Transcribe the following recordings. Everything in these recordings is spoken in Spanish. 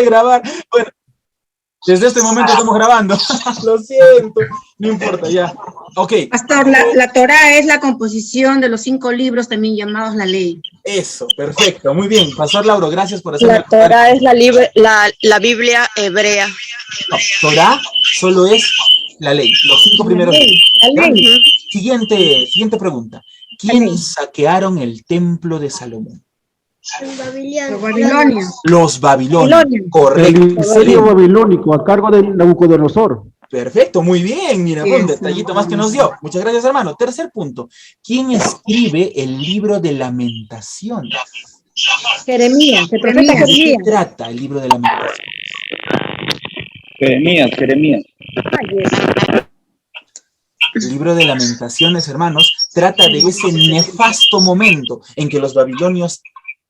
de grabar. Bueno, desde este momento estamos grabando. Lo siento, no importa, ya. Ok. Pastor, la Torá es la composición de los 5 libros también llamados la ley. Eso, perfecto, muy bien. Pastor Lauro, gracias por hacerme la Torá es la Biblia hebrea. No, Torá solo es la ley, los 5 primeros libros. La ley. Siguiente pregunta. ¿Quiénes saquearon el templo de Salomón? Los babilonios. Los babilonios. Correcto. El imperio babilónico a cargo de Nabucodonosor. Perfecto, muy bien. Mira, un detallito más que nos dio. Muchas gracias, hermano. Tercer punto. ¿Quién escribe el libro de Lamentaciones? Jeremías, el ¿De profeta qué Jeremías. trata el libro de Lamentaciones? Jeremías. El libro de Lamentaciones, hermanos, trata de ese nefasto momento en que los babilonios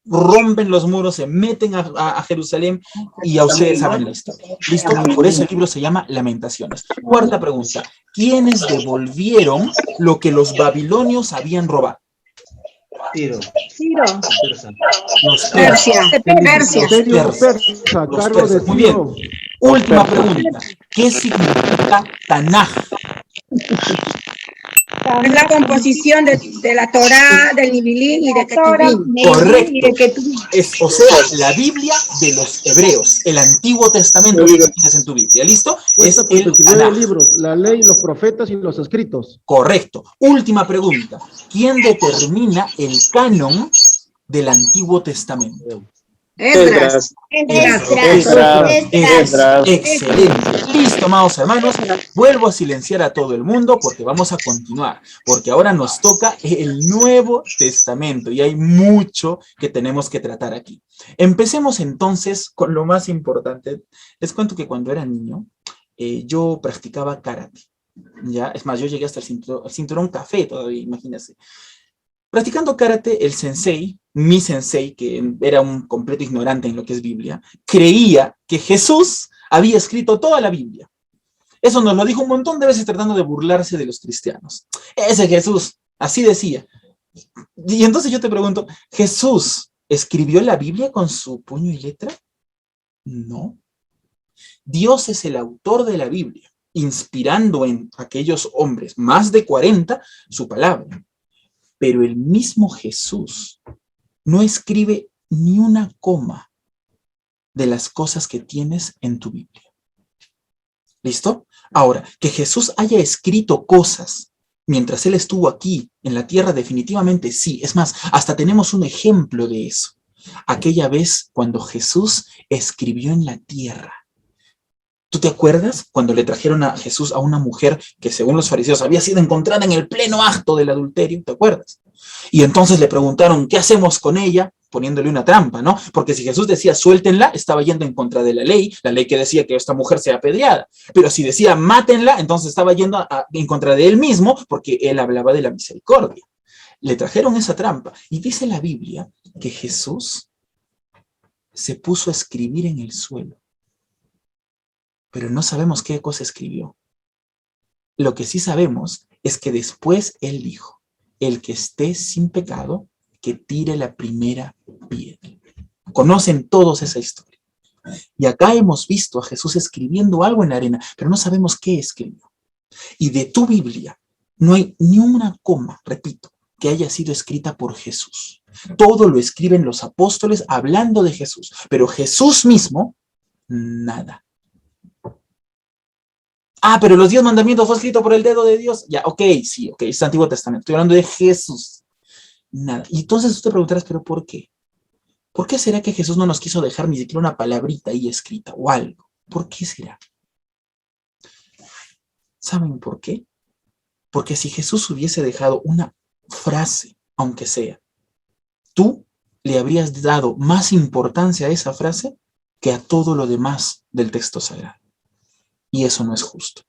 rompen los muros, se meten a Jerusalén, y a ustedes saben la historia. ¿Listo? Por eso el libro se llama Lamentaciones. Cuarta pregunta. ¿Quiénes devolvieron lo que los babilonios habían robado? Ciro. Los Persia. Imperio persa a Los cargo de persas. Muy bien. Ciro. Última pregunta. ¿Qué significa Tanaj? Es la composición de la Torá, del Nibilín y de Ketuvim. Correcto. O sea, la Biblia de los hebreos, el Antiguo Testamento que tienes en tu Biblia. ¿Listo? Es el 39 Tanaj. libros, la ley, los profetas y los escritos. Correcto. Última pregunta. ¿Quién determina el canon del Antiguo Testamento? Esdras. Excelente. Listo, amados hermanos. Vuelvo a silenciar a todo el mundo porque vamos a continuar. Porque ahora nos toca el Nuevo Testamento y hay mucho que tenemos que tratar aquí. Empecemos entonces con lo más importante. Les cuento que cuando era niño, yo practicaba karate. ¿Ya? Es más, yo llegué hasta el cinturón café todavía, imagínense. Practicando karate, el sensei, mi sensei, que era un completo ignorante en lo que es Biblia, creía que Jesús había escrito toda la Biblia. Eso nos lo dijo un montón de veces tratando de burlarse de los cristianos. Ese Jesús, así decía. Y entonces yo te pregunto, ¿Jesús escribió la Biblia con su puño y letra? No. Dios es el autor de la Biblia, inspirando en aquellos hombres, más de 40, su palabra. Pero el mismo Jesús no escribe ni una coma de las cosas que tienes en tu Biblia. ¿Listo? Ahora, que Jesús haya escrito cosas mientras Él estuvo aquí en la tierra, definitivamente sí. Es más, hasta tenemos un ejemplo de eso. Aquella vez cuando Jesús escribió en la tierra. ¿Tú te acuerdas cuando le trajeron a Jesús a una mujer que según los fariseos había sido encontrada en el pleno acto del adulterio? ¿Te acuerdas? Y entonces le preguntaron, ¿qué hacemos con ella? Poniéndole una trampa, ¿no? Porque si Jesús decía, suéltenla, estaba yendo en contra de la ley que decía que esta mujer sea apedreada. Pero si decía, mátenla, entonces estaba yendo en contra de él mismo, porque él hablaba de la misericordia. Le trajeron esa trampa. Y dice la Biblia que Jesús se puso a escribir en el suelo. Pero no sabemos qué cosa escribió. Lo que sí sabemos es que después él dijo, el que esté sin pecado, que tire la primera piedra. Conocen todos esa historia. Y acá hemos visto a Jesús escribiendo algo en la arena, pero no sabemos qué escribió. Y de tu Biblia no hay ni una coma, repito, que haya sido escrita por Jesús. Todo lo escriben los apóstoles hablando de Jesús, pero Jesús mismo, nada. Ah, pero los 10 mandamientos fue escrito por el dedo de Dios. Ya, ok, sí, ok, es Antiguo Testamento. Estoy hablando de Jesús. Nada. Y entonces tú te preguntarás, ¿pero por qué? ¿Por qué será que Jesús no nos quiso dejar ni siquiera una palabrita ahí escrita o algo? ¿Por qué será? ¿Saben por qué? Porque si Jesús hubiese dejado una frase, aunque sea, tú le habrías dado más importancia a esa frase que a todo lo demás del texto sagrado. Y eso no es justo,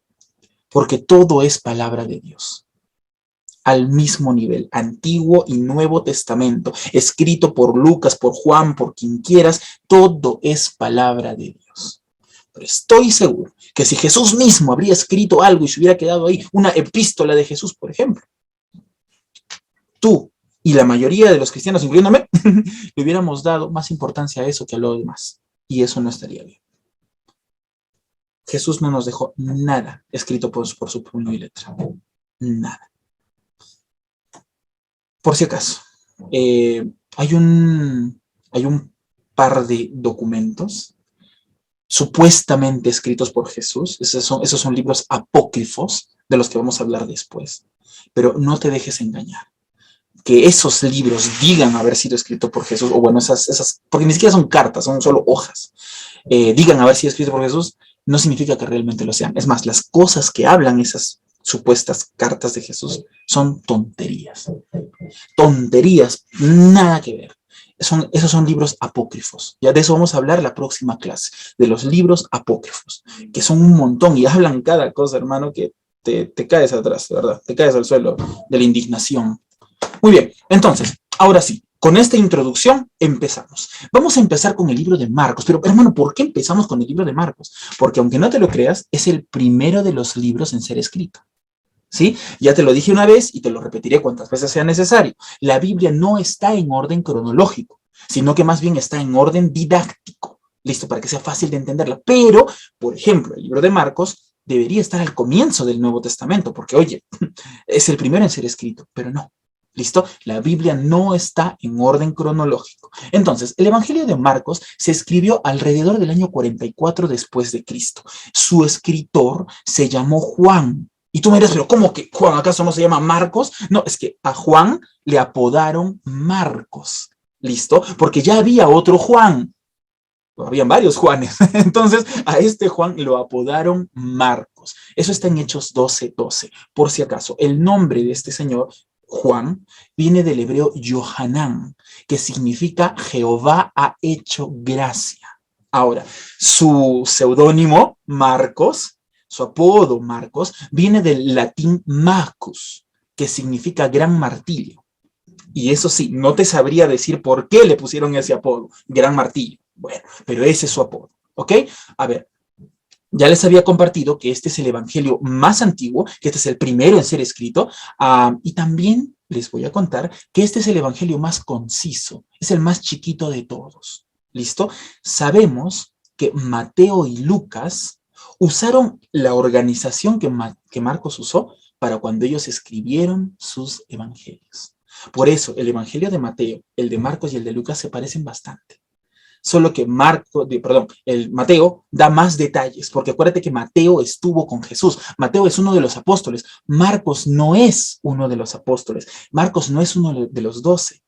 porque todo es palabra de Dios, al mismo nivel, Antiguo y Nuevo Testamento, escrito por Lucas, por Juan, por quien quieras, todo es palabra de Dios. Pero estoy seguro que si Jesús mismo habría escrito algo y se hubiera quedado ahí, una epístola de Jesús, por ejemplo, tú y la mayoría de los cristianos, incluyéndome, le hubiéramos dado más importancia a eso que a lo demás. y eso no estaría bien. Jesús no nos dejó nada escrito por su puño y letra. Nada. Por si acaso, hay un par de documentos supuestamente escritos por Jesús. Esos son libros apócrifos de los que vamos a hablar después. Pero no te dejes engañar. Que esos libros digan haber sido escritos por Jesús, o bueno, porque ni siquiera son cartas, son solo hojas, digan haber sido escritos por Jesús, no significa que realmente lo sean. Es más, las cosas que hablan esas supuestas cartas de Jesús son tonterías. Tonterías, nada que ver. Esos son libros apócrifos. Ya de eso vamos a hablar la próxima clase, de los libros apócrifos, que son un montón y hablan cada cosa, hermano, que te caes atrás, ¿verdad? Te caes al suelo de la indignación. Muy bien, entonces, ahora sí, con esta introducción empezamos. Vamos a empezar con el libro de Marcos. Pero, hermano, ¿por qué empezamos con el libro de Marcos? Porque, aunque no te lo creas, es el primero de los libros en ser escrito. ¿Sí? Ya te lo dije una vez y te lo repetiré cuantas veces sea necesario. La Biblia no está en orden cronológico, sino que más bien está en orden didáctico. Listo, para que sea fácil de entenderla. Pero, por ejemplo, el libro de Marcos debería estar al comienzo del Nuevo Testamento, porque, oye, es el primero en ser escrito, pero no. ¿Listo? La Biblia no está en orden cronológico. Entonces, el Evangelio de Marcos se escribió alrededor del año 44 después de Cristo. Su escritor se llamó Juan. Y tú me dirás, pero ¿cómo que Juan acaso no se llama Marcos? No, es que a Juan le apodaron Marcos. ¿Listo? Porque ya había otro Juan. Habían varios Juanes. Entonces, a este Juan lo apodaron Marcos. Eso está en Hechos 12:12. Por si acaso, el nombre de este señor, Juan, viene del hebreo Yohanan, que significa Jehová ha hecho gracia. Ahora, su seudónimo, Marcos, su apodo Marcos, viene del latín Marcus, que significa gran martillo. Y eso sí, no te sabría decir por qué le pusieron ese apodo, gran martillo. Bueno, pero ese es su apodo, ¿ok? A ver, ya les había compartido que este es el evangelio más antiguo, que este es el primero en ser escrito, y también les voy a contar que este es el evangelio más conciso, es el más chiquito de todos. ¿Listo? Sabemos que Mateo y Lucas usaron la organización que Marcos usó para cuando ellos escribieron sus evangelios. Por eso, el evangelio de Mateo, el de Marcos y el de Lucas se parecen bastante. Solo que el Mateo da más detalles, porque acuérdate que Mateo estuvo con Jesús. Mateo es uno de los apóstoles. Marcos no es uno de los apóstoles. Marcos no es uno de los 12.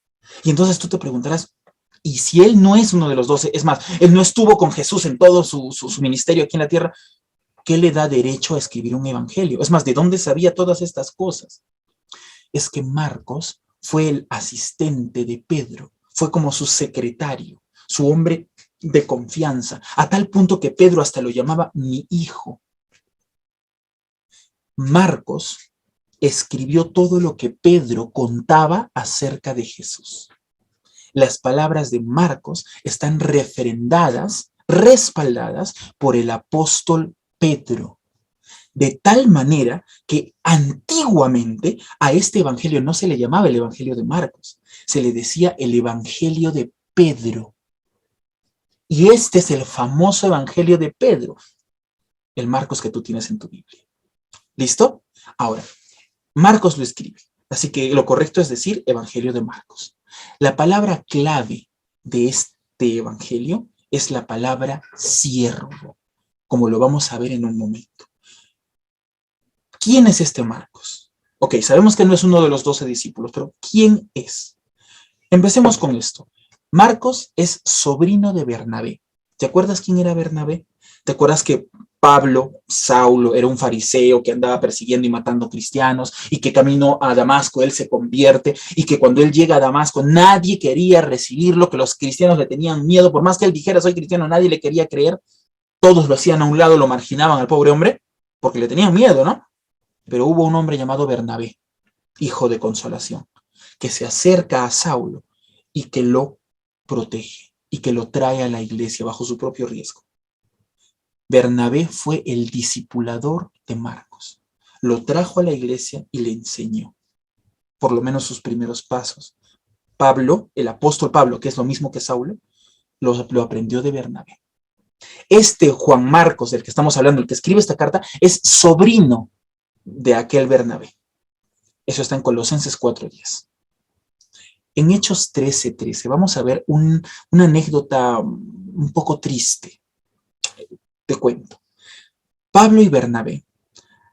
Y entonces tú te preguntarás, ¿y si él no es uno de los 12? Es más, él no estuvo con Jesús en todo su ministerio aquí en la tierra. ¿Qué le da derecho a escribir un evangelio? Es más, ¿de dónde sabía todas estas cosas? Es que Marcos fue el asistente de Pedro, fue como su secretario, su hombre de confianza, a tal punto que Pedro hasta lo llamaba mi hijo. Marcos escribió todo lo que Pedro contaba acerca de Jesús. Las palabras de Marcos están respaldadas por el apóstol Pedro. De tal manera que antiguamente a este evangelio no se le llamaba el evangelio de Marcos, se le decía el evangelio de Pedro. Y este es el famoso evangelio de Pedro, el Marcos que tú tienes en tu Biblia. ¿Listo? Ahora, Marcos lo escribe, así que lo correcto es decir evangelio de Marcos. La palabra clave de este evangelio es la palabra siervo, como lo vamos a ver en un momento. ¿Quién es este Marcos? Ok, sabemos que no es uno de los 12 discípulos, pero ¿quién es? Empecemos con esto. Marcos es sobrino de Bernabé. ¿Te acuerdas quién era Bernabé? ¿Te acuerdas que Saulo, era un fariseo que andaba persiguiendo y matando cristianos y que camino a Damasco él se convierte y que cuando él llega a Damasco nadie quería recibirlo, que los cristianos le tenían miedo, por más que él dijera soy cristiano, nadie le quería creer, todos lo hacían a un lado, lo marginaban al pobre hombre porque le tenían miedo, ¿no? Pero hubo un hombre llamado Bernabé, hijo de consolación, que se acerca a Saulo y que lo protege y que lo trae a la iglesia bajo su propio riesgo. Bernabé fue el discipulador de Marcos. Lo trajo a la iglesia y le enseñó, por lo menos sus primeros pasos. Pablo, el apóstol Pablo, que es lo mismo que Saulo, lo aprendió de Bernabé. Este Juan Marcos, del que estamos hablando, el que escribe esta carta, es sobrino de aquel Bernabé. Eso está en Colosenses 4:10. En Hechos 13:13 vamos a ver una anécdota un poco triste. Te cuento. Pablo y Bernabé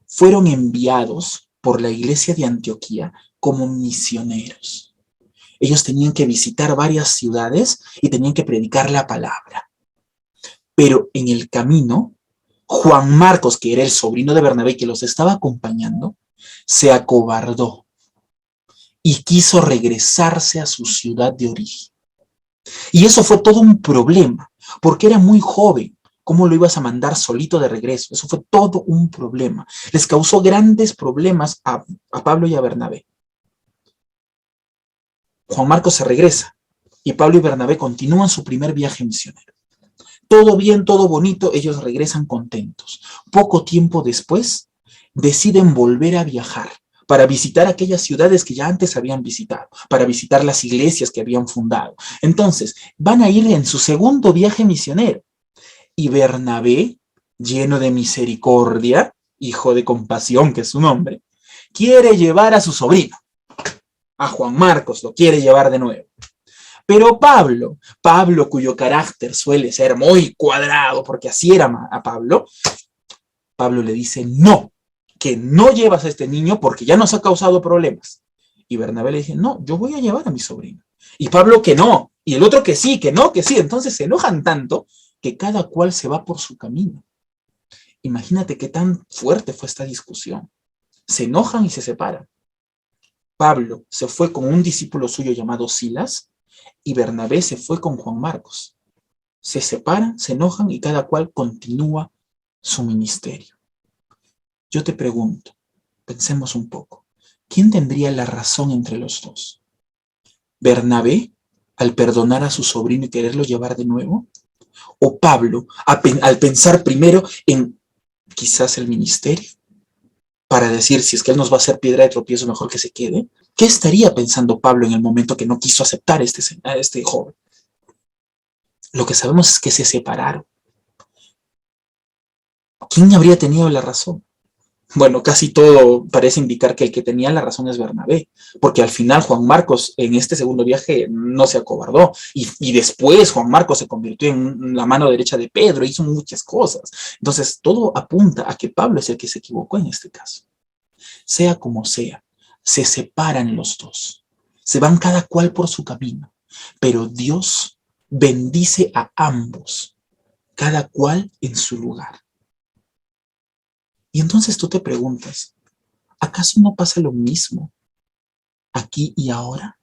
fueron enviados por la iglesia de Antioquía como misioneros. Ellos tenían que visitar varias ciudades y tenían que predicar la palabra. Pero en el camino, Juan Marcos, que era el sobrino de Bernabé que los estaba acompañando, se acobardó y quiso regresarse a su ciudad de origen. Y eso fue todo un problema, porque era muy joven. ¿Cómo lo ibas a mandar solito de regreso? Eso fue todo un problema. Les causó grandes problemas a Pablo y a Bernabé. Juan Marcos se regresa y Pablo y Bernabé continúan su primer viaje misionero. Todo bien, todo bonito, ellos regresan contentos. Poco tiempo después, deciden volver a viajar para visitar aquellas ciudades que ya antes habían visitado, para visitar las iglesias que habían fundado. Entonces, van a ir en su segundo viaje misionero. Y Bernabé, lleno de misericordia, hijo de compasión, que es su nombre, quiere llevar a su sobrino, a Juan Marcos, lo quiere llevar de nuevo. Pero Pablo, cuyo carácter suele ser muy cuadrado, porque así era a Pablo le dice no, que no llevas a este niño porque ya nos ha causado problemas. Y Bernabé le dice, no, yo voy a llevar a mi sobrino. Y Pablo que no, y el otro que sí, que no, que sí. Entonces se enojan tanto que cada cual se va por su camino. Imagínate qué tan fuerte fue esta discusión. Se enojan y se separan. Pablo se fue con un discípulo suyo llamado Silas y Bernabé se fue con Juan Marcos. Se separan, se enojan y cada cual continúa su ministerio. Yo te pregunto, pensemos un poco, ¿quién tendría la razón entre los dos? ¿Bernabé al perdonar a su sobrino y quererlo llevar de nuevo? ¿O Pablo al pensar primero en quizás el ministerio? Para decir, si es que él nos va a hacer piedra de tropiezo, mejor que se quede. ¿Qué estaría pensando Pablo en el momento que no quiso aceptar a este joven? Lo que sabemos es que se separaron. ¿Quién habría tenido la razón? Bueno, casi todo parece indicar que el que tenía la razón es Bernabé, porque al final Juan Marcos en este segundo viaje no se acobardó, y después Juan Marcos se convirtió en la mano derecha de Pedro, hizo muchas cosas. Entonces todo apunta a que Pablo es el que se equivocó en este caso. Sea como sea, se separan los dos, se van cada cual por su camino, pero Dios bendice a ambos, cada cual en su lugar. Y entonces tú te preguntas, ¿acaso no pasa lo mismo aquí y ahora?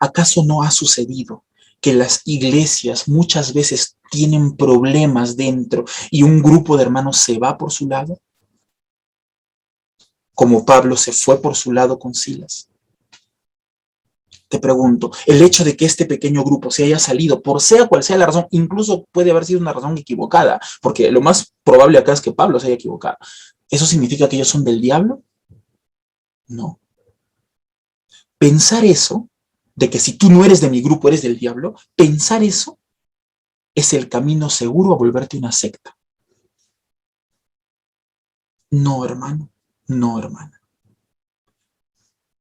¿Acaso no ha sucedido que las iglesias muchas veces tienen problemas dentro y un grupo de hermanos se va por su lado? Como Pablo se fue por su lado con Silas. Te pregunto, el hecho de que este pequeño grupo se haya salido, por sea cual sea la razón, incluso puede haber sido una razón equivocada, porque lo más probable acá es que Pablo se haya equivocado. ¿Eso significa que ellos son del diablo? No. Pensar eso, de que si tú no eres de mi grupo, eres del diablo, pensar eso es el camino seguro a volverte una secta. No, hermano, no, hermana.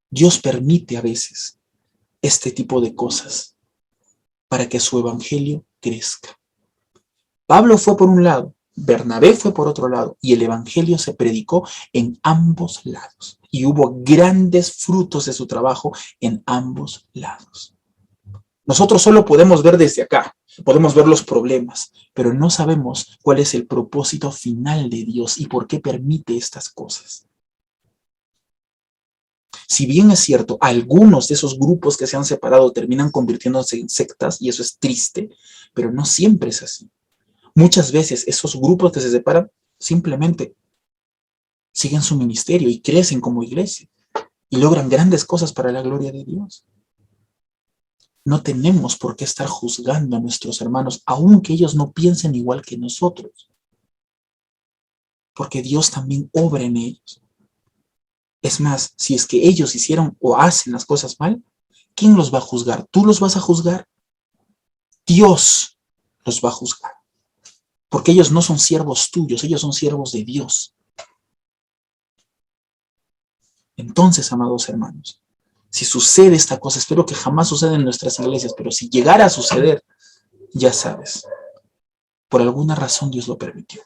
Dios permite a veces este tipo de cosas para que su evangelio crezca. Pablo fue por un lado, Bernabé fue por otro lado, y el evangelio se predicó en ambos lados. Y hubo grandes frutos de su trabajo en ambos lados. Nosotros solo podemos ver desde acá, podemos ver los problemas, pero no sabemos cuál es el propósito final de Dios y por qué permite estas cosas. Si bien es cierto, algunos de esos grupos que se han separado terminan convirtiéndose en sectas, y eso es triste, pero no siempre es así. Muchas veces esos grupos que se separan simplemente siguen su ministerio y crecen como iglesia y logran grandes cosas para la gloria de Dios. No tenemos por qué estar juzgando a nuestros hermanos, aunque ellos no piensen igual que nosotros, porque Dios también obra en ellos. Es más, si es que ellos hicieron o hacen las cosas mal, ¿quién los va a juzgar? ¿Tú los vas a juzgar? Dios los va a juzgar. Porque ellos no son siervos tuyos, ellos son siervos de Dios. Entonces, amados hermanos, si sucede esta cosa, espero que jamás suceda en nuestras iglesias, pero si llegara a suceder, ya sabes, por alguna razón Dios lo permitió.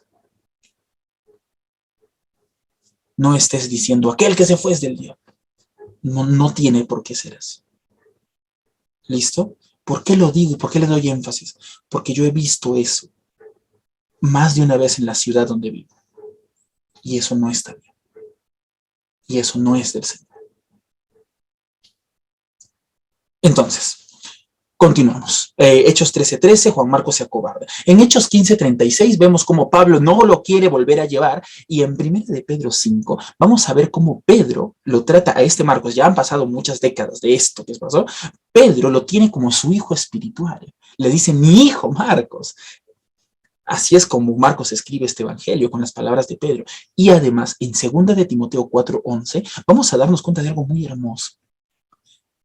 No estés diciendo, aquel que se fue es del diablo. No tiene por qué ser así. ¿Listo? ¿Por qué lo digo y por qué le doy énfasis? Porque yo he visto eso más de una vez en la ciudad donde vivo. Y eso no está bien. Y eso no es del Señor. Entonces, continuamos. Hechos 13:13, Juan Marcos se acobarda. En Hechos 15:36 vemos cómo Pablo no lo quiere volver a llevar, y en 1 de Pedro 5 vamos a ver cómo Pedro lo trata a este Marcos. Ya han pasado muchas décadas de esto que pasó. Pedro lo tiene como su hijo espiritual. Le dice, mi hijo Marcos. Así es como Marcos escribe este evangelio con las palabras de Pedro. Y además, en 2 de Timoteo 4:11, vamos a darnos cuenta de algo muy hermoso.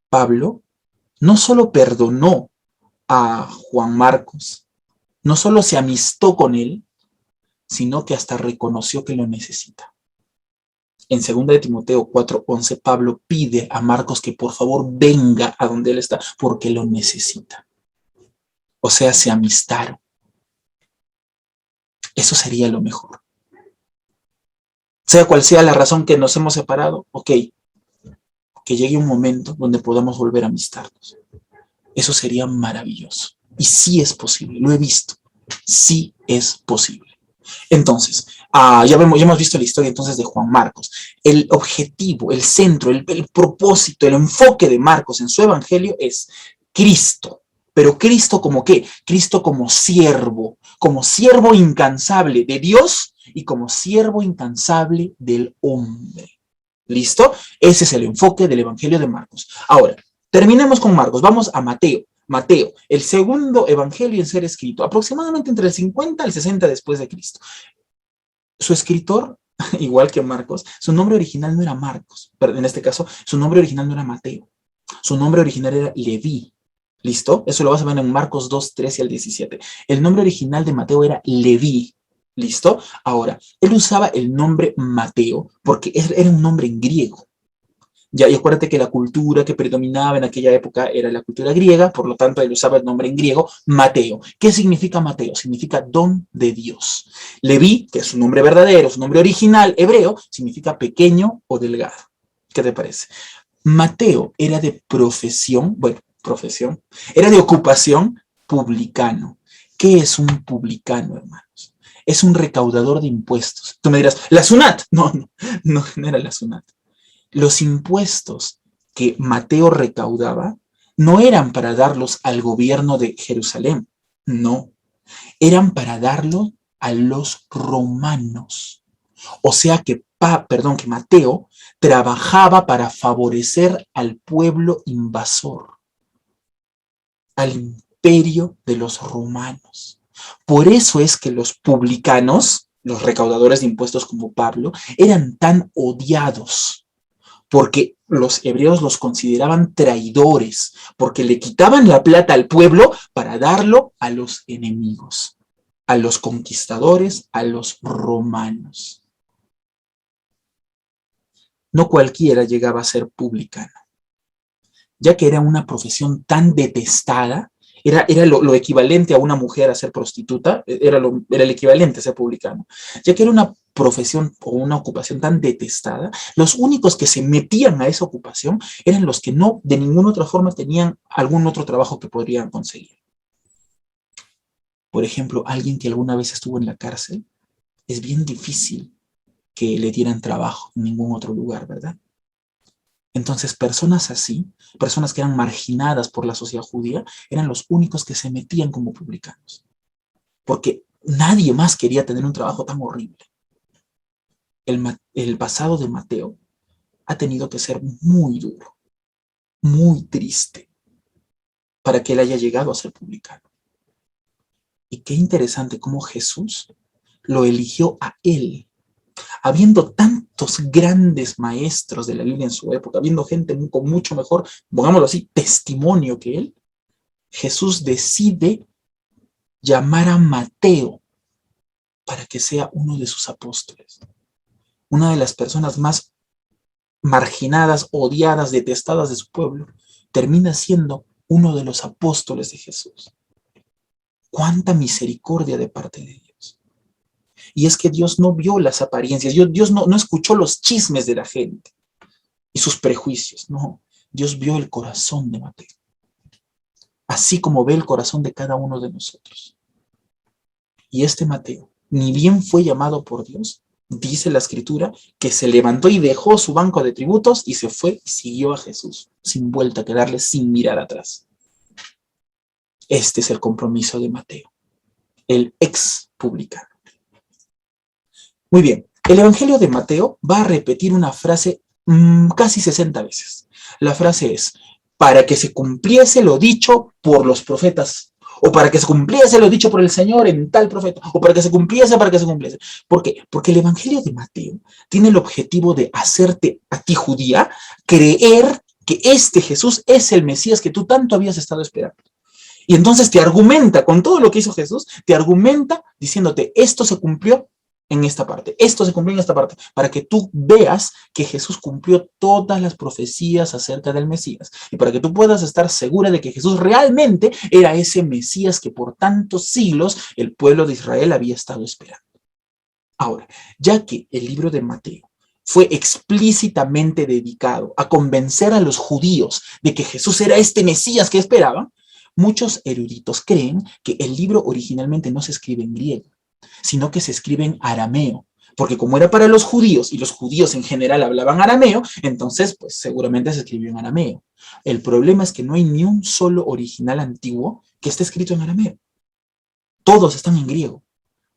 Pablo no solo perdonó a Juan Marcos, no solo se amistó con él, sino que hasta reconoció que lo necesita. En 2 de Timoteo 4:11, Pablo pide a Marcos que por favor venga a donde él está, porque lo necesita. O sea, se amistaron. Eso sería lo mejor. Sea cual sea la razón que nos hemos separado, ok, que llegue un momento donde podamos volver a amistarnos. Eso sería maravilloso. Y sí es posible, lo he visto. Sí es posible. Entonces, ya hemos visto la historia entonces de Juan Marcos. El objetivo, el centro, el propósito, el enfoque de Marcos en su evangelio es Cristo. Pero Cristo como ¿qué? Cristo como siervo incansable de Dios y como siervo incansable del hombre. ¿Listo? Ese es el enfoque del evangelio de Marcos. Ahora, terminemos con Marcos. Vamos a Mateo. Mateo, el segundo evangelio en ser escrito, aproximadamente entre el 50 al 60 después de Cristo. Su escritor, igual que Marcos, su nombre original no era Marcos, pero en este caso, su nombre original no era Mateo. Su nombre original era Leví. ¿Listo? Eso lo vas a ver en Marcos 2, 13 al 17. El nombre original de Mateo era Leví. ¿Listo? Ahora, él usaba el nombre Mateo porque era un nombre en griego. Ya, y acuérdate que la cultura que predominaba en aquella época era la cultura griega, por lo tanto él usaba el nombre en griego Mateo. ¿Qué significa Mateo? Significa don de Dios. Leví, que es su nombre verdadero, su nombre original hebreo, significa pequeño o delgado. ¿Qué te parece? Mateo era de era de ocupación publicano. ¿Qué es un publicano, hermanos? Es un recaudador de impuestos. Tú me dirás, ¿la SUNAT? No era la SUNAT. Los impuestos que Mateo recaudaba no eran para darlos al gobierno de Jerusalén, no. Eran para darlos a los romanos. O sea que Mateo trabajaba para favorecer al pueblo invasor, al imperio de los romanos. Por eso es que los publicanos, los recaudadores de impuestos como Pablo, eran tan odiados, porque los hebreos los consideraban traidores, porque le quitaban la plata al pueblo para darlo a los enemigos, a los conquistadores, a los romanos. No cualquiera llegaba a ser publicano, ya que era una profesión tan detestada, era lo equivalente a una mujer a ser prostituta, era el equivalente a ser publicano, ya que era una profesión o una ocupación tan detestada. Los únicos que se metían a esa ocupación eran los que no, de ninguna otra forma, tenían algún otro trabajo que podrían conseguir. Por ejemplo, alguien que alguna vez estuvo en la cárcel, es bien difícil que le dieran trabajo en ningún otro lugar, ¿verdad? Entonces, personas así, personas que eran marginadas por la sociedad judía, eran los únicos que se metían como publicanos. Porque nadie más quería tener un trabajo tan horrible. El pasado de Mateo ha tenido que ser muy duro, muy triste, para que él haya llegado a ser publicano. Y qué interesante cómo Jesús lo eligió a él. Habiendo tantos grandes maestros de la Biblia en su época, habiendo gente con mucho mejor, pongámoslo así, testimonio que él, Jesús decide llamar a Mateo para que sea uno de sus apóstoles. Una de las personas más marginadas, odiadas, detestadas de su pueblo, termina siendo uno de los apóstoles de Jesús. ¡Cuánta misericordia de parte de Dios! Y es que Dios no vio las apariencias, Dios no escuchó los chismes de la gente y sus prejuicios, no. Dios vio el corazón de Mateo, así como ve el corazón de cada uno de nosotros. Y este Mateo, ni bien fue llamado por Dios, dice la Escritura, que se levantó y dejó su banco de tributos y se fue y siguió a Jesús, sin vuelta a quedarle, sin mirar atrás. Este es el compromiso de Mateo, el ex publicano. Muy bien, el Evangelio de Mateo va a repetir una frase casi 60 veces. La frase es, para que se cumpliese lo dicho por los profetas, o para que se cumpliese lo dicho por el Señor en tal profeta, o para que se cumpliese. ¿Por qué? Porque el Evangelio de Mateo tiene el objetivo de hacerte a ti judía creer que este Jesús es el Mesías que tú tanto habías estado esperando. Y entonces te argumenta, con todo lo que hizo Jesús, te argumenta diciéndote, esto se cumplió en esta parte, esto se cumplió en esta parte, para que tú veas que Jesús cumplió todas las profecías acerca del Mesías, y para que tú puedas estar segura de que Jesús realmente era ese Mesías que por tantos siglos el pueblo de Israel había estado esperando. Ahora, ya que el libro de Mateo fue explícitamente dedicado a convencer a los judíos de que Jesús era este Mesías que esperaban, muchos eruditos creen que el libro originalmente no se escribe en griego, sino que se escribe en arameo, porque como era para los judíos, y los judíos en general hablaban arameo, entonces pues seguramente se escribió en arameo. El problema es que no hay ni un solo original antiguo que esté escrito en arameo. Todos están en griego.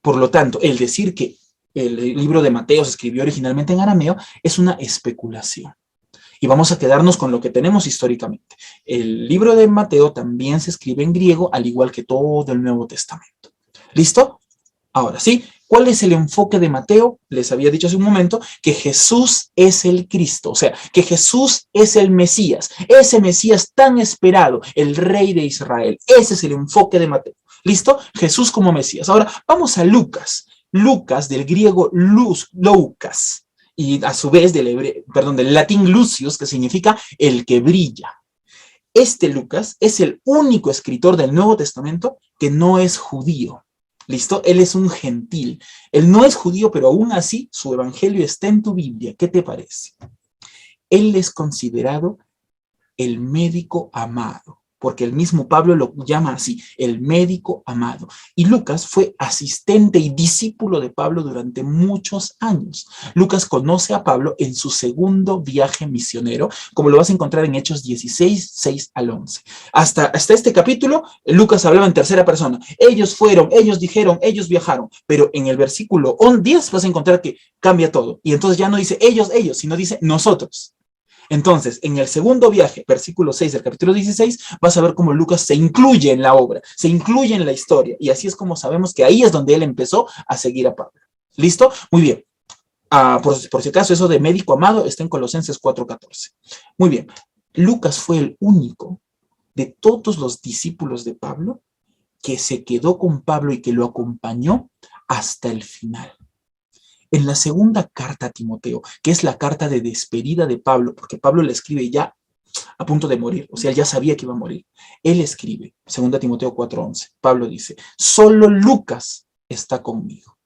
Por lo tanto, el decir que el libro de Mateo se escribió originalmente en arameo es una especulación. Y vamos a quedarnos con lo que tenemos históricamente. El libro de Mateo también se escribe en griego, al igual que todo el Nuevo Testamento. ¿Listo? Ahora sí, ¿cuál es el enfoque de Mateo? Les había dicho hace un momento que Jesús es el Cristo, o sea, que Jesús es el Mesías, ese Mesías tan esperado, el Rey de Israel. Ese es el enfoque de Mateo. ¿Listo? Jesús como Mesías. Ahora, vamos a Lucas. Lucas, del griego loukas, y a su vez del latín Lucius, que significa el que brilla. Este Lucas es el único escritor del Nuevo Testamento que no es judío. ¿Listo? Él es un gentil. Él no es judío, pero aún así su evangelio está en tu Biblia. ¿Qué te parece? Él es considerado el médico amado, porque el mismo Pablo lo llama así, el médico amado. Y Lucas fue asistente y discípulo de Pablo durante muchos años. Lucas conoce a Pablo en su segundo viaje misionero, como lo vas a encontrar en Hechos 16, 6 al 11. Hasta este capítulo, Lucas hablaba en tercera persona. Ellos fueron, ellos dijeron, ellos viajaron. Pero en el versículo 10 vas a encontrar que cambia todo. Y entonces ya no dice ellos, sino dice nosotros. Entonces, en el segundo viaje, versículo 6 del capítulo 16, vas a ver cómo Lucas se incluye en la obra, se incluye en la historia, y así es como sabemos que ahí es donde él empezó a seguir a Pablo. ¿Listo? Muy bien. Por si acaso, eso de médico amado está en Colosenses 4:14. Muy bien. Lucas fue el único de todos los discípulos de Pablo que se quedó con Pablo y que lo acompañó hasta el final. En la segunda carta a Timoteo, que es la carta de despedida de Pablo, porque Pablo le escribe ya a punto de morir, o sea, él ya sabía que iba a morir. Él escribe, 2 Timoteo 4:11, Pablo dice, solo Lucas está conmigo.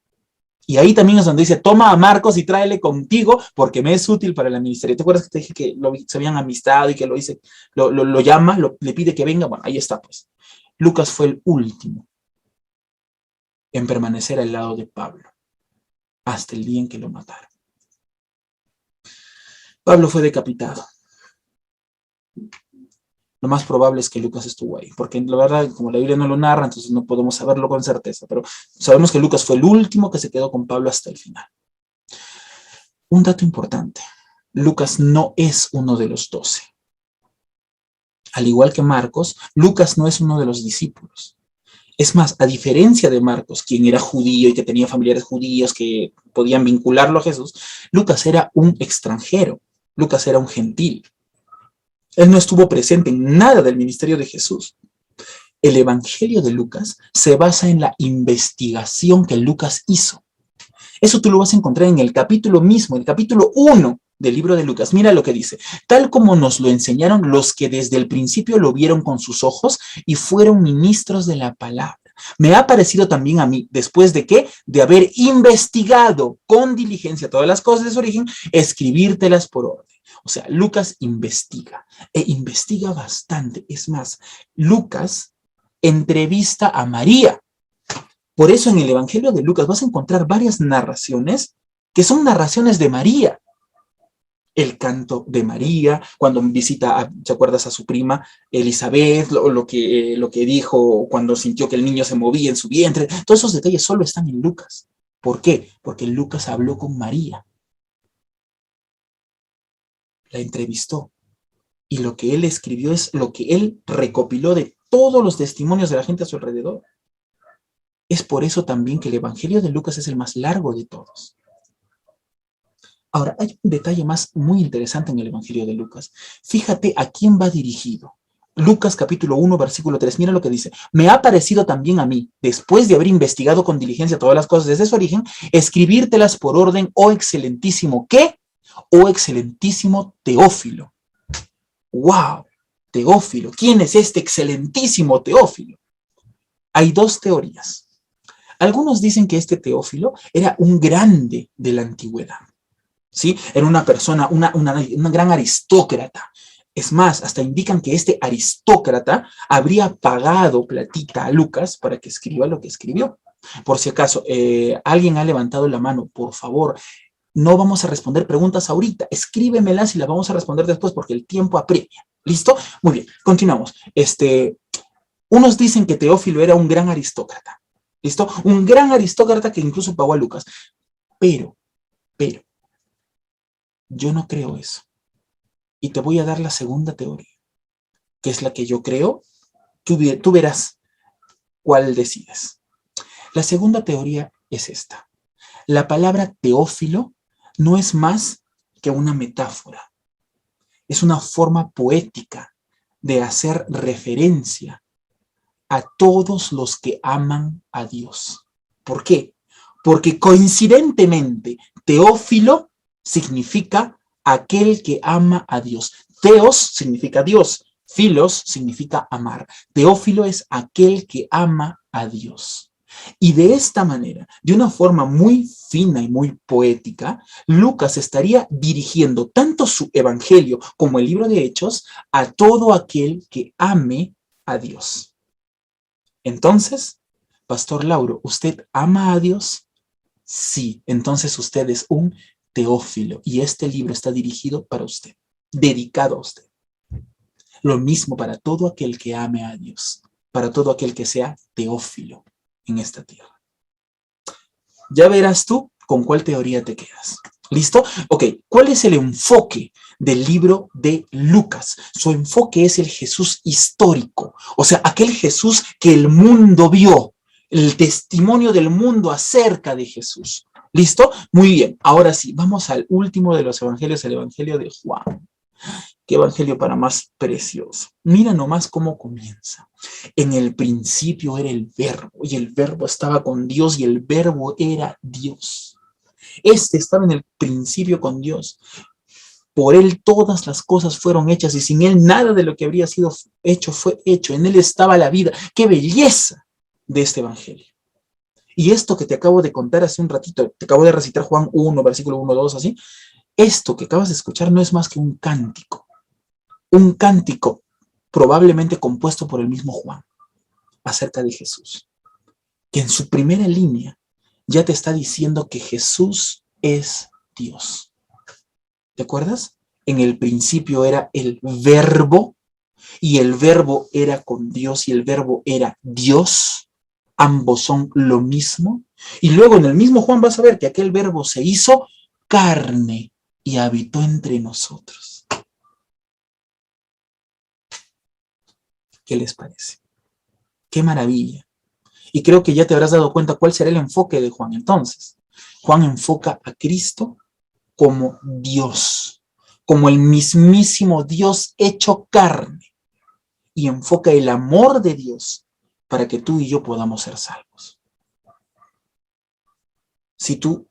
Y ahí también es donde dice, toma a Marcos y tráele contigo, porque me es útil para el ministerio. ¿Te acuerdas que te dije que se habían amistado y que lo llama, le pide que venga? Bueno, ahí está pues. Lucas fue el último en permanecer al lado de Pablo hasta el día en que lo mataron. Pablo fue decapitado. Lo más probable es que Lucas estuvo ahí, porque la verdad, como la Biblia no lo narra, entonces no podemos saberlo con certeza, pero sabemos que Lucas fue el último que se quedó con Pablo hasta el final. Un dato importante, Lucas no es uno de los 12. Al igual que Marcos, Lucas no es uno de los discípulos. Es más, a diferencia de Marcos, quien era judío y que tenía familiares judíos que podían vincularlo a Jesús, Lucas era un extranjero, Lucas era un gentil. Él no estuvo presente en nada del ministerio de Jesús. El Evangelio de Lucas se basa en la investigación que Lucas hizo. Eso tú lo vas a encontrar en el capítulo mismo, el capítulo 1 del libro de Lucas. Mira lo que dice. Tal como nos lo enseñaron los que desde el principio lo vieron con sus ojos y fueron ministros de la palabra. Me ha parecido también a mí, después de qué, de haber investigado con diligencia todas las cosas de su origen, escribírtelas por orden. O sea, Lucas investiga, e investiga bastante. Es más, Lucas entrevista a María. Por eso en el Evangelio de Lucas vas a encontrar varias narraciones que son narraciones de María. El canto de María, cuando visita, ¿te acuerdas?, a su prima Elizabeth, lo que dijo cuando sintió que el niño se movía en su vientre. Todos esos detalles solo están en Lucas. ¿Por qué? Porque Lucas habló con María. La entrevistó. Y lo que él escribió es lo que él recopiló de todos los testimonios de la gente a su alrededor. Es por eso también que el Evangelio de Lucas es el más largo de todos. Ahora, hay un detalle más muy interesante en el Evangelio de Lucas. Fíjate a quién va dirigido. Lucas capítulo 1, versículo 3. Mira lo que dice. Me ha parecido también a mí, después de haber investigado con diligencia todas las cosas desde su origen, escribírtelas por orden, oh excelentísimo, ¿qué? Oh excelentísimo Teófilo. ¡Wow! Teófilo. ¿Quién es este excelentísimo Teófilo? Hay dos teorías. Algunos dicen que este Teófilo era un grande de la antigüedad. ¿Sí? Era una persona, una gran aristócrata. Es más, hasta indican que este aristócrata habría pagado platita a Lucas para que escriba lo que escribió. Por si acaso, alguien ha levantado la mano, por favor, no vamos a responder preguntas ahorita, escríbemelas y las vamos a responder después porque el tiempo apremia. ¿Listo? Muy bien, continuamos. Unos dicen que Teófilo era un gran aristócrata. ¿Listo? Un gran aristócrata que incluso pagó a Lucas. Pero, yo no creo eso. Y te voy a dar la segunda teoría, que es la que yo creo. Tú verás cuál decides. La segunda teoría es esta. La palabra Teófilo no es más que una metáfora. Es una forma poética de hacer referencia a todos los que aman a Dios. ¿Por qué? Porque coincidentemente, Teófilo significa aquel que ama a Dios. Teos significa Dios. Filos significa amar. Teófilo es aquel que ama a Dios. Y de esta manera, de una forma muy fina y muy poética, Lucas estaría dirigiendo tanto su evangelio como el libro de Hechos a todo aquel que ame a Dios. Entonces, Pastor Lauro, ¿usted ama a Dios? Sí, entonces usted es un Teófilo y este libro está dirigido para usted, dedicado a usted. Lo mismo para todo aquel que ame a Dios, para todo aquel que sea Teófilo en esta tierra. Ya verás tú con cuál teoría te quedas. ¿Listo? Ok, ¿cuál es el enfoque del libro de Lucas? Su enfoque es el Jesús histórico, o sea, aquel Jesús que el mundo vio, el testimonio del mundo acerca de Jesús. ¿Listo? Muy bien, ahora sí, vamos al último de los evangelios, el evangelio de Juan. Qué evangelio para más precioso. Mira nomás cómo comienza. En el principio era el verbo, y el verbo estaba con Dios, y el verbo era Dios. Este estaba en el principio con Dios. Por él todas las cosas fueron hechas, y sin él nada de lo que habría sido hecho fue hecho. En él estaba la vida. ¡Qué belleza de este evangelio! Y esto que te acabo de contar hace un ratito, te acabo de recitar Juan 1, versículo 1, 2, así. Esto que acabas de escuchar no es más que un cántico probablemente compuesto por el mismo Juan, acerca de Jesús, que en su primera línea ya te está diciendo que Jesús es Dios. ¿Te acuerdas? En el principio era el verbo, y el verbo era con Dios, y el verbo era Dios. Ambos son lo mismo. Y luego en el mismo Juan vas a ver que aquel verbo se hizo carne y habitó entre nosotros. ¿Qué les parece? ¡Qué maravilla! Y creo que ya te habrás dado cuenta cuál será el enfoque de Juan entonces. Juan enfoca a Cristo como Dios, como el mismísimo Dios hecho carne. Y enfoca el amor de Dios para que tú y yo podamos ser salvos. Si tú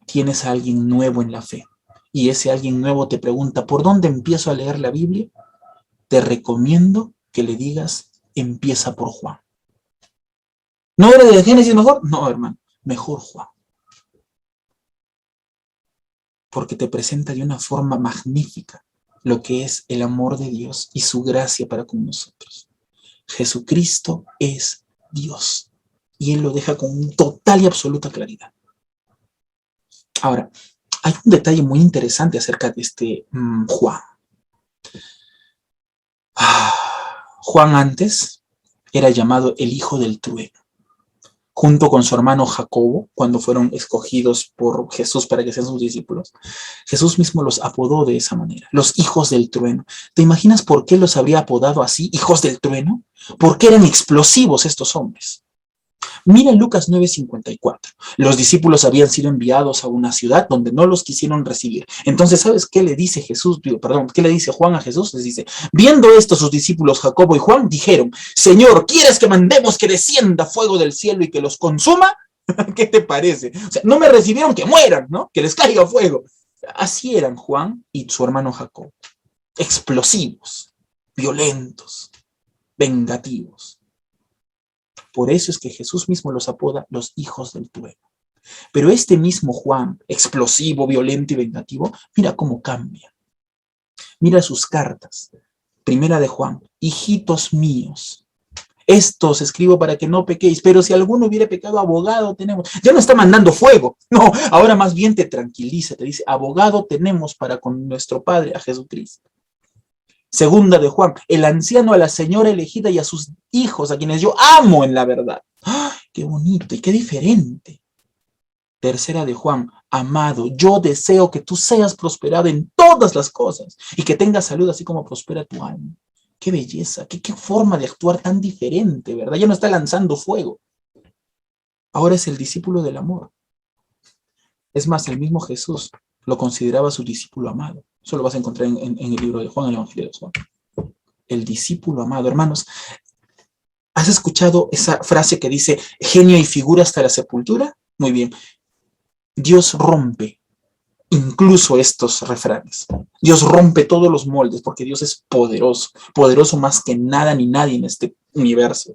tienes a alguien nuevo en la fe y ese alguien nuevo te pregunta, ¿por dónde empiezo a leer la Biblia? Te recomiendo que le digas, empieza por Juan. ¿No era de Génesis mejor? No, hermano, mejor Juan. Porque te presenta de una forma magnífica lo que es el amor de Dios y su gracia para con nosotros. Jesucristo es Dios y Él lo deja con total y absoluta claridad. Ahora, hay un detalle muy interesante acerca de este Juan. Juan antes era llamado el hijo del trueno. Junto con su hermano Jacobo, cuando fueron escogidos por Jesús para que sean sus discípulos, Jesús mismo los apodó de esa manera, los hijos del trueno. ¿Te imaginas por qué los habría apodado así, hijos del trueno? Porque eran explosivos estos hombres. Mira en Lucas 9:54. Los discípulos habían sido enviados a una ciudad donde no los quisieron recibir. Entonces, ¿sabes qué le dice qué le dice Juan a Jesús? Les dice, viendo esto sus discípulos Jacobo y Juan dijeron, Señor, ¿quieres que mandemos que descienda fuego del cielo y que los consuma? ¿Qué te parece? O sea, no me recibieron, que mueran, ¿no? Que les caiga fuego. Así eran Juan y su hermano Jacobo. Explosivos, violentos, vengativos. Por eso es que Jesús mismo los apoda los hijos del trueno. Pero este mismo Juan, explosivo, violento y vengativo, mira cómo cambia. Mira sus cartas. Primera de Juan, hijitos míos, esto os escribo para que no pequéis, pero si alguno hubiere pecado, abogado tenemos. Ya no está mandando fuego, no, ahora más bien te tranquiliza, te dice, abogado tenemos para con nuestro Padre, a Jesucristo. Segunda de Juan, el anciano a la señora elegida y a sus hijos, a quienes yo amo en la verdad. ¡Ah! ¡Qué bonito y qué diferente! Tercera de Juan, amado, yo deseo que tú seas prosperado en todas las cosas y que tengas salud así como prospera tu alma. ¡Qué belleza! ¡Qué forma de actuar tan diferente!, ¿verdad? Ya no está lanzando fuego. Ahora es el discípulo del amor. Es más, el mismo Jesús lo consideraba su discípulo amado. Eso lo vas a encontrar en el libro de Juan, el Evangelio de Juan. El discípulo amado. Hermanos, ¿has escuchado esa frase que dice genio y figura hasta la sepultura? Muy bien. Dios rompe incluso estos refranes. Dios rompe todos los moldes porque Dios es poderoso. Poderoso más que nada ni nadie en este universo.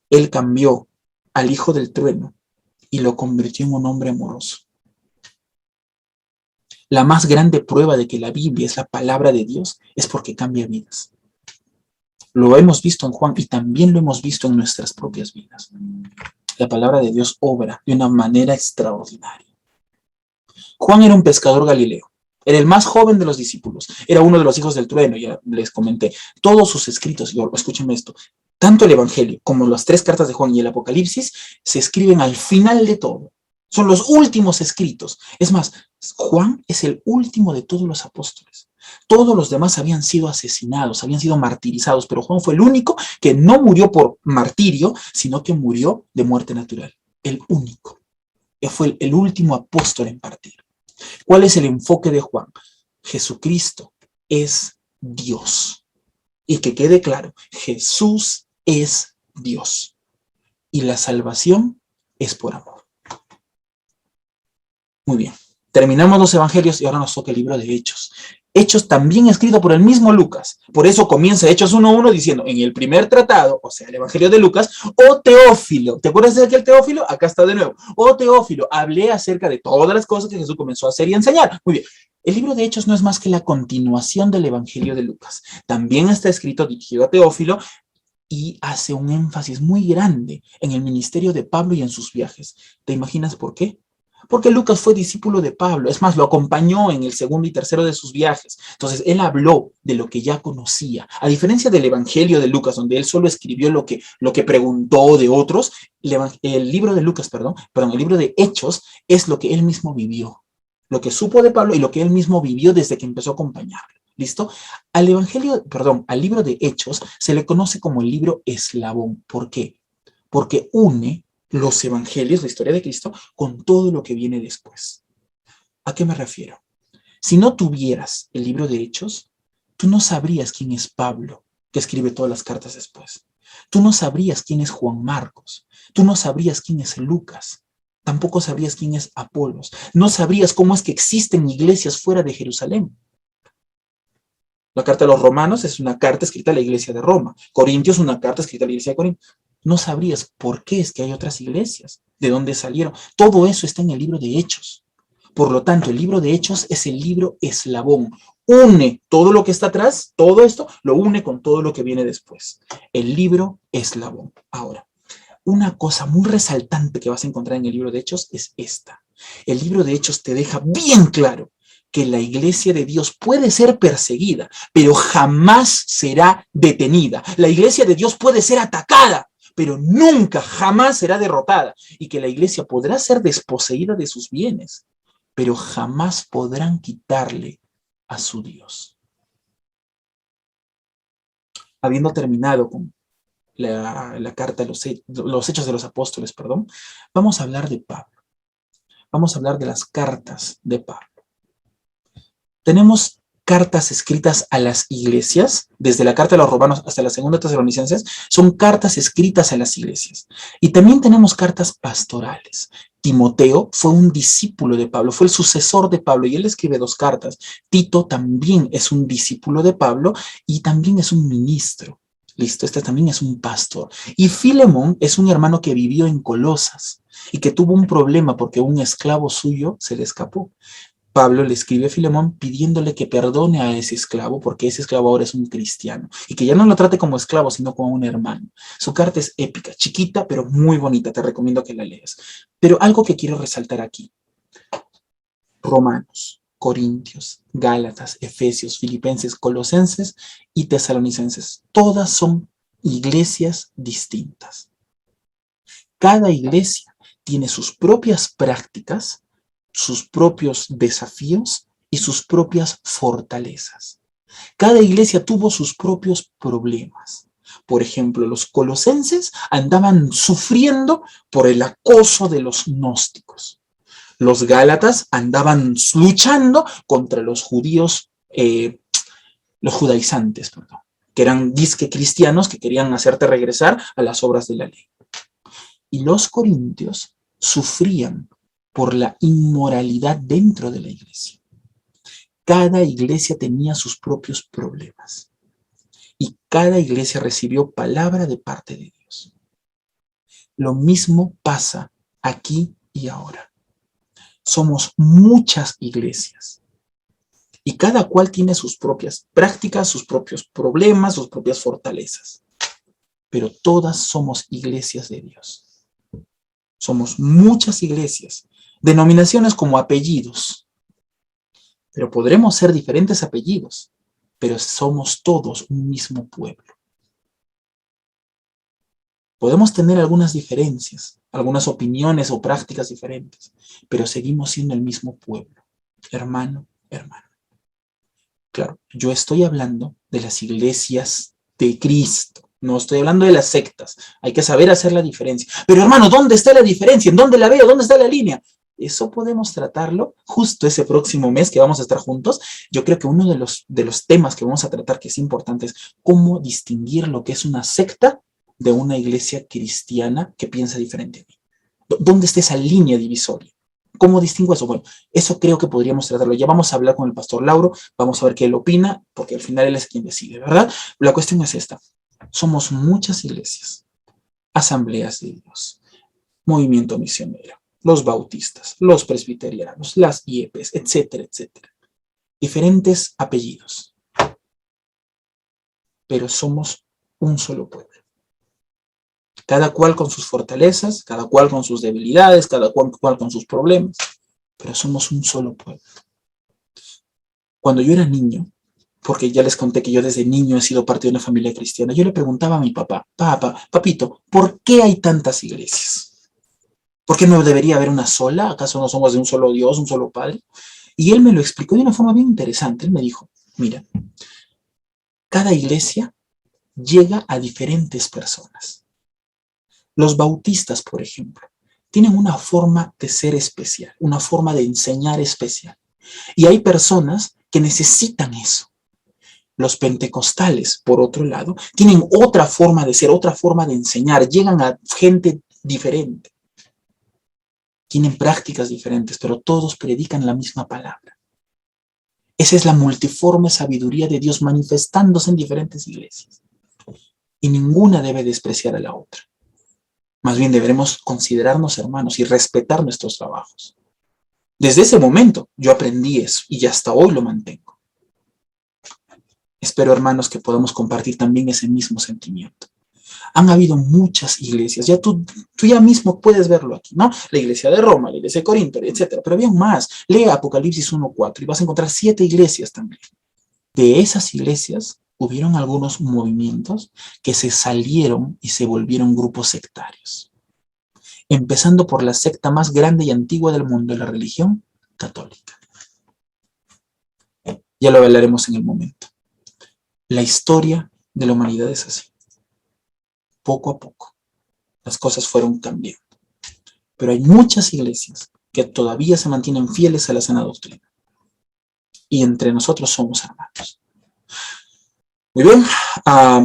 Él cambió al hijo del trueno y lo convirtió en un hombre amoroso. La más grande prueba de que la Biblia es la palabra de Dios es porque cambia vidas. Lo hemos visto en Juan y también lo hemos visto en nuestras propias vidas. La palabra de Dios obra de una manera extraordinaria. Juan era un pescador galileo. Era el más joven de los discípulos. Era uno de los hijos del trueno, ya les comenté. Todos sus escritos, escúchenme esto, tanto el Evangelio como las 3 cartas de Juan y el Apocalipsis se escriben al final de todo. Son los últimos escritos. Es más, Juan es el último de todos los apóstoles. Todos los demás habían sido asesinados, habían sido martirizados, pero Juan fue el único que no murió por martirio, sino que murió de muerte natural. El único. Fue el último apóstol en partir. ¿Cuál es el enfoque de Juan? Jesucristo es Dios. Y que quede claro, Jesús es Dios. Y la salvación es por amor. Muy bien, terminamos los evangelios y ahora nos toca el libro de Hechos. Hechos también escrito por el mismo Lucas. Por eso comienza Hechos 1:1 diciendo, en el primer tratado, o sea, el evangelio de Lucas, oh Teófilo, ¿te acuerdas de aquel Teófilo? Acá está de nuevo. Oh Teófilo, hablé acerca de todas las cosas que Jesús comenzó a hacer y a enseñar. Muy bien, el libro de Hechos no es más que la continuación del evangelio de Lucas. También está escrito dirigido a Teófilo y hace un énfasis muy grande en el ministerio de Pablo y en sus viajes. ¿Te imaginas por qué? Porque Lucas fue discípulo de Pablo, es más, lo acompañó en el segundo y tercero de sus viajes. Entonces, él habló de lo que ya conocía. A diferencia del Evangelio de Lucas, donde él solo escribió lo que preguntó de otros, el libro de Lucas, el libro de Hechos es lo que él mismo vivió. Lo que supo de Pablo y lo que él mismo vivió desde que empezó a acompañarlo. ¿Listo? Al libro de Hechos se le conoce como el libro eslabón. ¿Por qué? Porque une los evangelios, la historia de Cristo, con todo lo que viene después. ¿A qué me refiero? Si no tuvieras el libro de Hechos, tú no sabrías quién es Pablo, que escribe todas las cartas después. Tú no sabrías quién es Juan Marcos. Tú no sabrías quién es Lucas. Tampoco sabrías quién es Apolos. No sabrías cómo es que existen iglesias fuera de Jerusalén. La carta a los Romanos es una carta escrita a la iglesia de Roma. Corintios es una carta escrita a la iglesia de Corinto. No sabrías por qué es que hay otras iglesias, de dónde salieron. Todo eso está en el libro de Hechos. Por lo tanto, el libro de Hechos es el libro eslabón. Une todo lo que está atrás, todo esto, lo une con todo lo que viene después. El libro eslabón. Ahora, una cosa muy resaltante que vas a encontrar en el libro de Hechos es esta. El libro de Hechos te deja bien claro que la iglesia de Dios puede ser perseguida, pero jamás será detenida. La iglesia de Dios puede ser atacada, pero nunca, jamás será derrotada. Y que la iglesia podrá ser desposeída de sus bienes, pero jamás podrán quitarle a su Dios. Habiendo terminado con la carta de los Hechos de los Apóstoles, vamos a hablar de Pablo. Vamos a hablar de las cartas de Pablo. Tenemos cartas escritas a las iglesias, desde la carta de los Romanos hasta la segunda Tesalonicenses, son cartas escritas a las iglesias. Y también tenemos cartas pastorales. Timoteo fue un discípulo de Pablo, fue el sucesor de Pablo, y él escribe 2 cartas. Tito también es un discípulo de Pablo y también es un ministro. Listo, este también es un pastor. Y Filemón es un hermano que vivió en Colosas y que tuvo un problema porque un esclavo suyo se le escapó. Pablo le escribe a Filemón pidiéndole que perdone a ese esclavo porque ese esclavo ahora es un cristiano y que ya no lo trate como esclavo sino como un hermano. Su carta es épica, chiquita pero muy bonita, te recomiendo que la leas. Pero algo que quiero resaltar aquí: Romanos, Corintios, Gálatas, Efesios, Filipenses, Colosenses y Tesalonicenses, todas son iglesias distintas. Cada iglesia tiene sus propias prácticas, sus propios desafíos y sus propias fortalezas. Cada iglesia tuvo sus propios problemas. Por ejemplo, los colosenses andaban sufriendo por el acoso de los gnósticos. Los gálatas andaban luchando contra los judíos, los judaizantes, que eran disque cristianos que querían hacerte regresar a las obras de la ley. Y los corintios sufrían por la inmoralidad dentro de la iglesia. Cada iglesia tenía sus propios problemas y cada iglesia recibió palabra de parte de Dios. Lo mismo pasa aquí y ahora. Somos muchas iglesias y cada cual tiene sus propias prácticas, sus propios problemas, sus propias fortalezas, pero todas somos iglesias de Dios. Somos muchas iglesias, denominaciones como apellidos, pero podremos ser diferentes apellidos, pero somos todos un mismo pueblo. Podemos tener algunas diferencias, algunas opiniones o prácticas diferentes, pero seguimos siendo el mismo pueblo, hermano, hermano. Claro, yo estoy hablando de las iglesias de Cristo. No estoy hablando de las sectas. Hay que saber hacer la diferencia. Pero hermano, ¿dónde está la diferencia? ¿En dónde la veo? ¿Dónde está la línea? Eso podemos tratarlo justo ese próximo mes que vamos a estar juntos. Yo creo que uno de los temas que vamos a tratar que es importante es cómo distinguir lo que es una secta de una iglesia cristiana que piensa diferente a mí. ¿Dónde está esa línea divisoria? ¿Cómo distingo eso? Bueno, eso creo que podríamos tratarlo. Ya vamos a hablar con el pastor Lauro, vamos a ver qué él opina, porque al final él es quien decide, ¿verdad? La cuestión es esta. Somos muchas iglesias, asambleas de Dios, movimiento misionero, los bautistas, los presbiterianos, las IEPs, etcétera, etcétera. Diferentes apellidos, pero somos un solo pueblo. Cada cual con sus fortalezas, cada cual con sus debilidades, cada cual con sus problemas, pero somos un solo pueblo. Cuando yo era niño, porque ya les conté que yo desde niño he sido parte de una familia cristiana, yo le preguntaba a mi papá, papito, ¿por qué hay tantas iglesias? ¿Por qué no debería haber una sola? ¿Acaso no somos de un solo Dios, un solo Padre? Y él me lo explicó de una forma bien interesante. Él me dijo, mira, cada iglesia llega a diferentes personas. Los bautistas, por ejemplo, tienen una forma de ser especial, una forma de enseñar especial. Y hay personas que necesitan eso. Los pentecostales, por otro lado, tienen otra forma de ser, otra forma de enseñar, llegan a gente diferente. Tienen prácticas diferentes, pero todos predican la misma palabra. Esa es la multiforme sabiduría de Dios manifestándose en diferentes iglesias. Y ninguna debe despreciar a la otra. Más bien deberemos considerarnos hermanos y respetar nuestros trabajos. Desde ese momento yo aprendí eso y hasta hoy lo mantengo. Espero, hermanos, que podamos compartir también ese mismo sentimiento. Han habido muchas iglesias, ya tú ya mismo puedes verlo aquí, ¿no? La iglesia de Roma, la iglesia de Corinto, etcétera, pero había más. Lee Apocalipsis 1:4 y vas a encontrar 7 iglesias también. De esas iglesias hubieron algunos movimientos que se salieron y se volvieron grupos sectarios. Empezando por la secta más grande y antigua del mundo, la religión católica. Ya lo hablaremos en el momento. La historia de la humanidad es así. Poco a poco, las cosas fueron cambiando. Pero hay muchas iglesias que todavía se mantienen fieles a la sana doctrina. Y entre nosotros somos hermanos. Muy bien,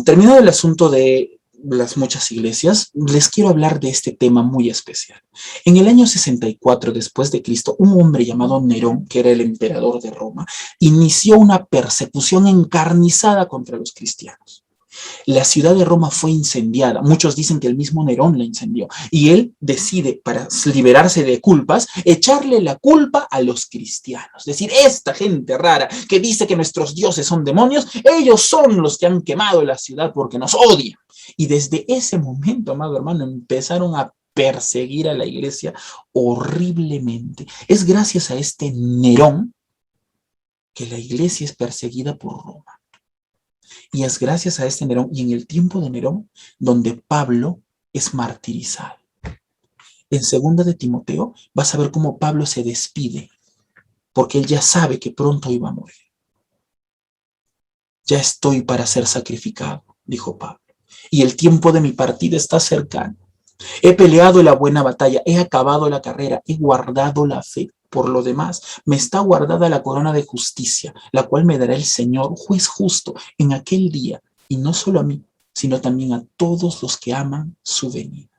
terminado el asunto de las muchas iglesias, les quiero hablar de este tema muy especial. En el año 64 después de Cristo, un hombre llamado Nerón, que era el emperador de Roma, inició una persecución encarnizada contra los cristianos. La ciudad de Roma fue incendiada. Muchos dicen que el mismo Nerón la incendió. Y él decide, para liberarse de culpas, echarle la culpa a los cristianos. Es decir, esta gente rara que dice que nuestros dioses son demonios, ellos son los que han quemado la ciudad porque nos odian. Y desde ese momento, amado hermano, empezaron a perseguir a la iglesia horriblemente. Es gracias a este Nerón que la iglesia es perseguida por Roma. Y es gracias a este Nerón y en el tiempo de Nerón donde Pablo es martirizado. En 2 de Timoteo vas a ver cómo Pablo se despide porque él ya sabe que pronto iba a morir. Ya estoy para ser sacrificado, dijo Pablo, y el tiempo de mi partida está cercano. He peleado la buena batalla, he acabado la carrera, he guardado la fe. Por lo demás, me está guardada la corona de justicia, la cual me dará el Señor, juez justo, en aquel día, y no solo a mí, sino también a todos los que aman su venida.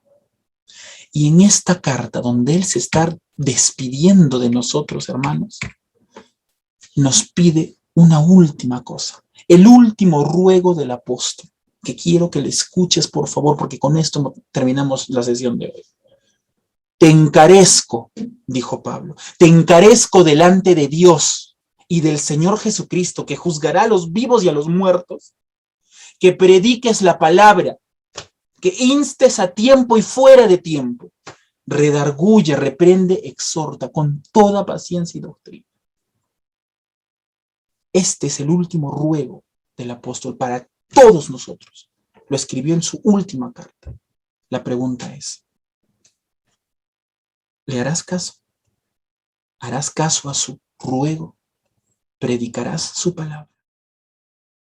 Y en esta carta, donde Él se está despidiendo de nosotros, hermanos, nos pide una última cosa, el último ruego del apóstol, que quiero que le escuches, por favor, porque con esto terminamos la sesión de hoy. Te encarezco, dijo Pablo, te encarezco delante de Dios y del Señor Jesucristo, que juzgará a los vivos y a los muertos, que prediques la palabra, que instes a tiempo y fuera de tiempo, redarguye, reprende, exhorta con toda paciencia y doctrina. Este es el último ruego del apóstol para todos nosotros. Lo escribió en su última carta. La pregunta es, ¿le harás caso? ¿Harás caso a su ruego? ¿Predicarás su palabra?